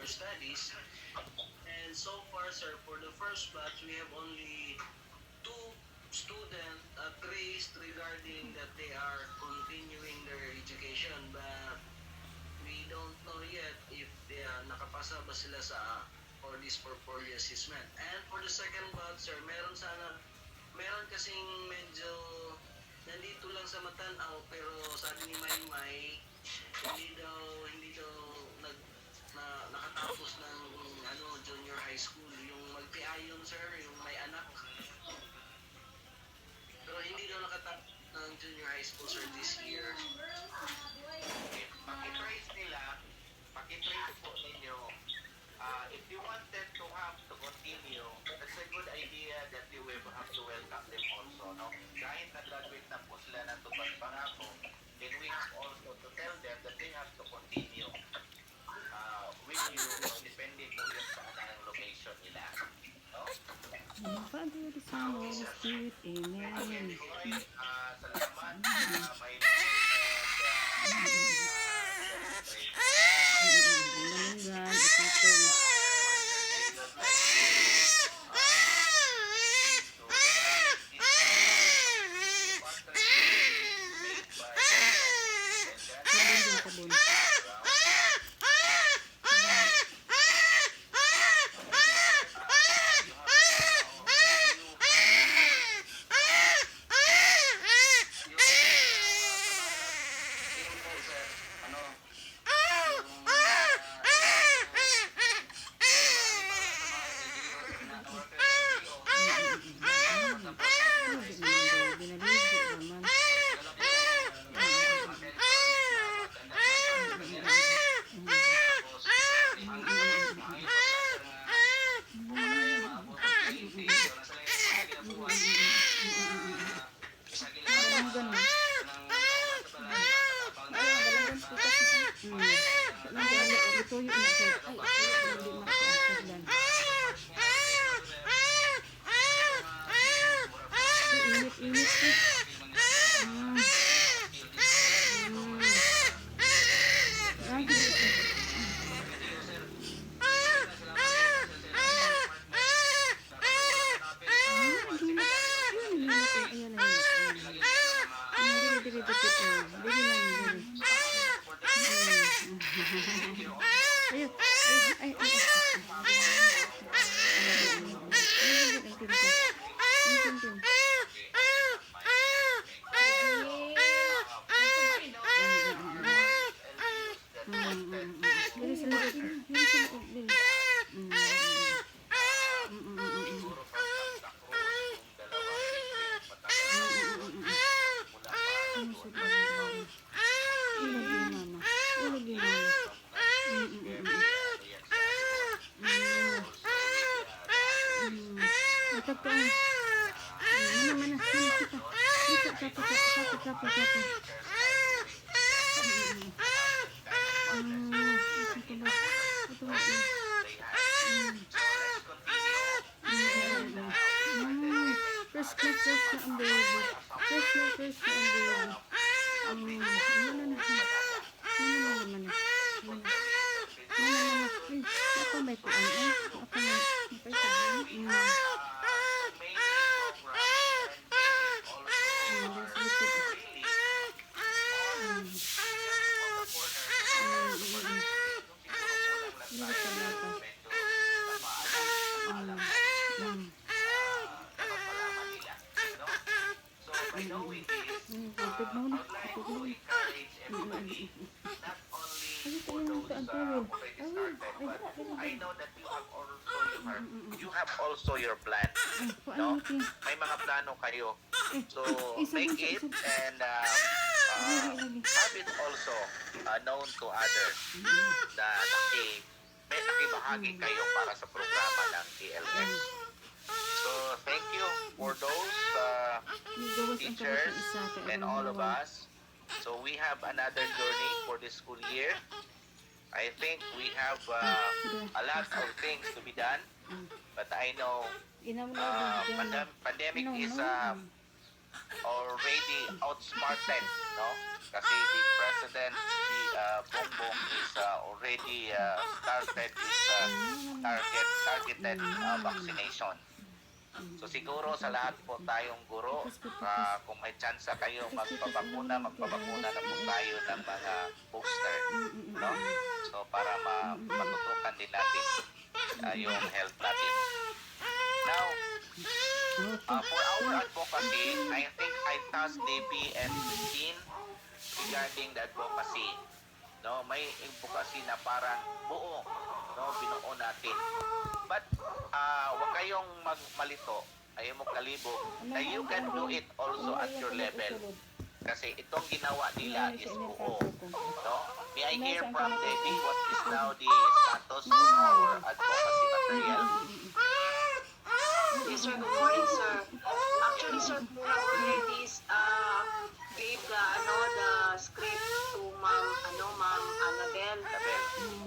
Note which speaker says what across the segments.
Speaker 1: your studies. And so far, sir, for the first batch, we have only two students traced regarding that they are continuing their education. But we don't know yet if they nakapasa ba sila sa for this portfolio assessment. And for the second batch, sir, meron kasing medyo nandito lang sa Matanaw pero sabi ni Maymay hindi daw nag nakatapos ng junior high school yung magpiayon sir yung may anak pero hindi daw nakatapos ng junior high school sir this year.
Speaker 2: Pakitrace nila, pakitrace po ninyo. If you wanted to have to continue, that's a good idea that you will have to welcome them also, no? Kahit na-graduate na po sila ng tupad pangako, then we have also to tell them that they have to continue with you, depending po yun sa anong location nila, no?
Speaker 3: Father, the Son, Holy Spirit, Amen.
Speaker 2: Again, salamat, may
Speaker 3: Malunggan, ipatol. Sabon din, sabon.
Speaker 2: I know that you have also your plan, no? May mga plano kayo. So make it and have it also known to others na may nakibahagi kayo para sa programa ng TLS. So thank you for those teachers and all of us. So we have another journey for this school year. I think we have a lot of things to be done, but I know pandemic is already outsmarted, no? Kasi the president, si Bongbong is already started his targeted vaccination. So siguro sa lahat po tayong guro, kung may chance kayo magpabakuna na po tayo ng mga booster, no? So para matutukan din natin yung health natin. Now, for our advocacy, I think I tasked DP and Dean regarding the advocacy. No, may advocacy na parang buo, no, binuo natin. But wag kayong magmalito, ayaw mo kalibo, na you can do it also at your level. Kasi itong ginawa nila is buo. No? May I hear from Debbie what is now the status of our advocacy material?
Speaker 4: Yes, sir. Good morning, sir. Actually, sir, we have already gave the script to Ma'am Annabelle.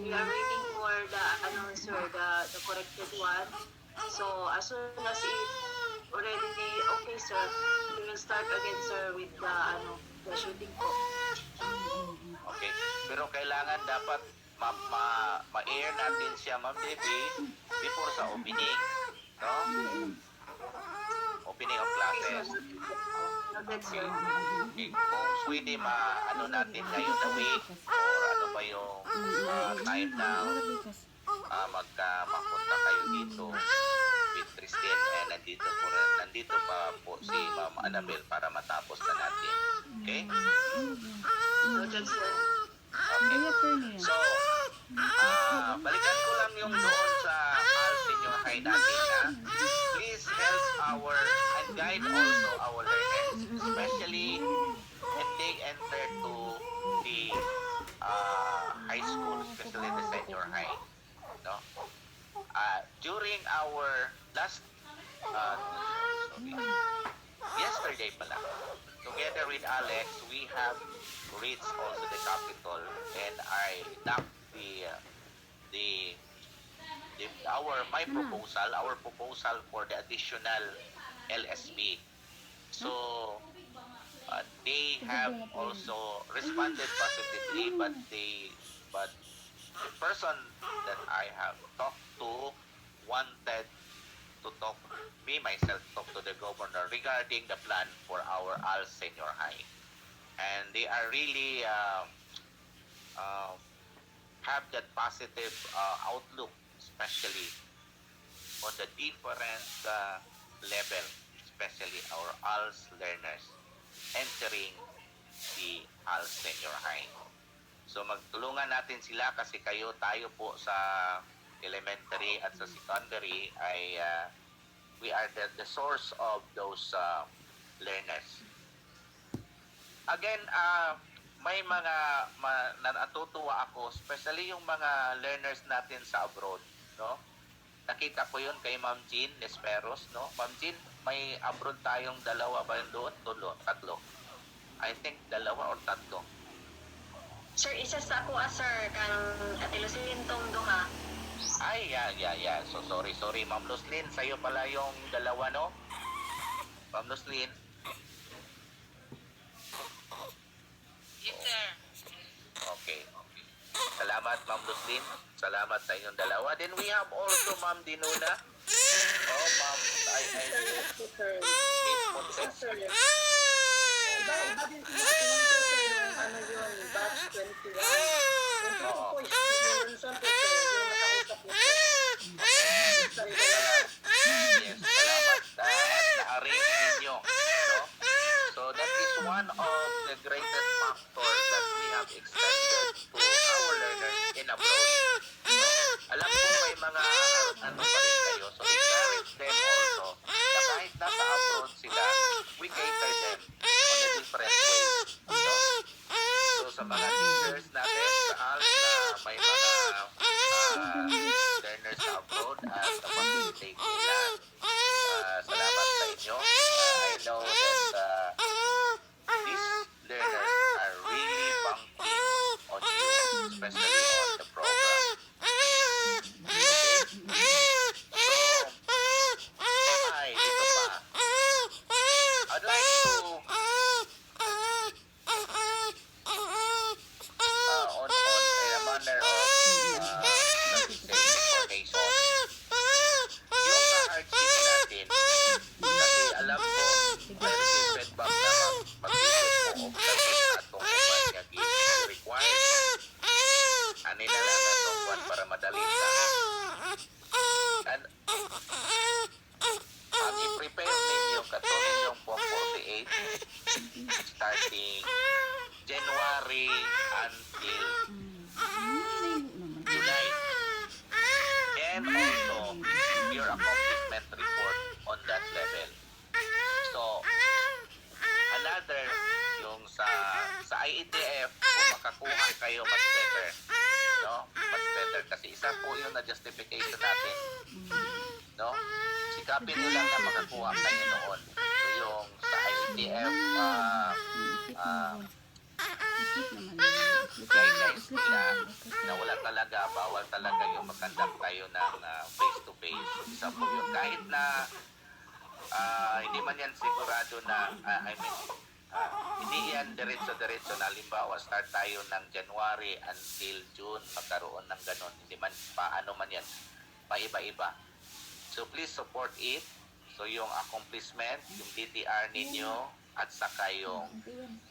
Speaker 4: We are waiting for the corrected one. So, as soon as it already okay, sir, we will start again, sir, with the shooting po.
Speaker 2: Okay. Pero kailangan dapat ma-air natin siya, Ma'am Debbie, before sa opening. No? Opening of classes.
Speaker 4: Noted, sir.
Speaker 2: Okay. Kung pwede natin ngayon na week or ano ba yung time na mapunta kayo dito with Christine nandito pa po si Ma'am Annabelle para matapos na natin. Okay?
Speaker 4: Noted, sir.
Speaker 2: Okay. So, balikan ko lang yung doon sa AL Senior High natin na please help and guide also our learners, especially if they enter to the high school, especially the senior high. No? During our last, yesterday pala, together with Alex, we have reached also the Capitol, and I knocked our proposal for the additional LSB. So they have also responded positively, but the person that I have talked to wanted to talk to the governor regarding the plan for our AL Senior High, and they are really have that positive outlook, especially on the different level, especially our ALS learners entering the ALS Senior High. So magtulungan natin sila kasi tayo po sa elementary at sa secondary ay we are the source of those learners. Again, may mga natutuwa ako, especially yung mga learners natin sa abroad, no? Nakita ko yun kay Ma'am Jean Lesperos, no? Ma'am Jean, may abroad tayong dalawa ba yun doon? Tatlo. I think dalawa or tatlo.
Speaker 4: Sir, isa sa ako, sir, kang atilusilintong duha.
Speaker 2: Ay, yeah. So, sorry, Ma'am Luslin, sa'yo pala yung dalawa, no? Ma'am Luslin.
Speaker 4: Yes, sir.
Speaker 2: Okay. Salamat, Ma'am Luslin. Salamat sa inyong dalawa. Then we have also Ma'am Dinuna. Oh, Ma'am.
Speaker 4: Sir.
Speaker 2: Miss Montes.
Speaker 4: Sir. Iba din sir, yun, batch 21. Yung
Speaker 2: Oo.
Speaker 4: po, yung sir, yung nakausap niyo, sir.
Speaker 2: Yes, salamat at na-arrange ninyo. No? So that is one of the greatest factors that we have extended to our learners in abroad. No? Alam ko may mga pa rin kayo. So encourage them also na kahit nasa abroad sila, we cater them on a different way. No? So sa mga teachers natin sa ALS na may mga learners sa abroad at na-facilitate nila, salamat sa inyo. I know that these learners are really banking on you, especially on the program. Okay? para madali ka. And pag i-prepare ninyo, katulad yung Form 48, starting January until July. And also, your accomplishment report on that level. So, another, yung sa IETF, kung makakuha kayo, much better. No? Much better. Kasi isa po yun na justification natin. No? Sikapin nyo lang na makakuha kayo noon. So, yung sa IETF, guidelines nila na wala talaga, bawal talaga yung mag-conduct tayo ng face-to-face. Isa po yun. Kahit na hindi man yan sigurado na, hindi yan diretso-diretso na halimbawa start tayo ng January until June magkaroon ng ganon. Hindi man, paano man yan, paiba-iba. So please support it. So yung accomplishment, yung DTR ninyo, at saka yung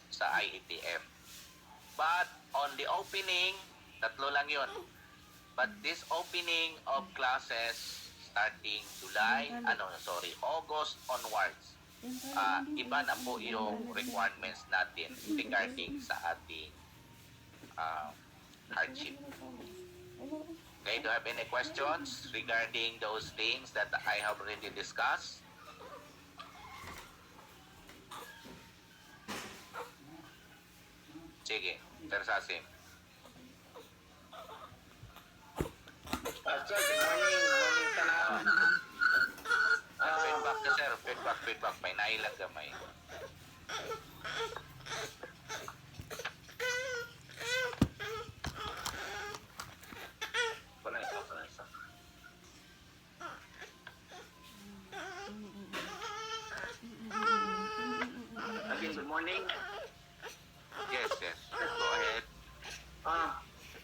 Speaker 2: sa IETF. But on the opening, tatlo lang yun. But this opening of classes starting August onwards, iba na po yung requirements natin regarding sa ating hardship. Okay, do you have any questions regarding those things that I have already discussed? Sige, Sir Sasim.
Speaker 5: Sir, good morning. Morning ka na.
Speaker 2: Feedback na sir, feedback. May nailang gamay.
Speaker 5: Wala isa. Again, good morning.
Speaker 2: Yes. Go ahead.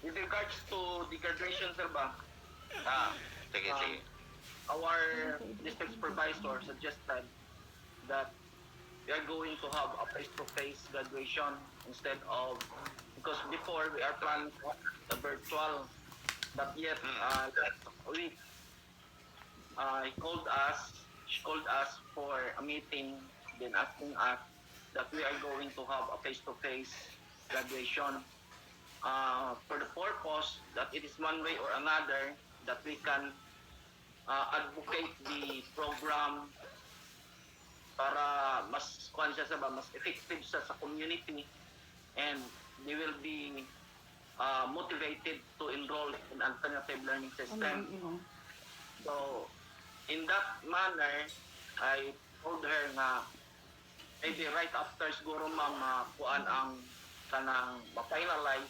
Speaker 5: With regards to the graduation, sir ba,
Speaker 2: Sige.
Speaker 5: our district supervisor suggested that we are going to have a face-to-face graduation instead of, because before we are planning the virtual, but yet last week she called us for a meeting, then asking us that we are going to have a face-to-face graduation for the purpose that it is one way or another that we can advocate the program para mas mas effective sa community, and they will be motivated to enroll in alternative learning system. So in that manner, I told her na maybe right after siguro ma'am kuan ang kanang ma-finalize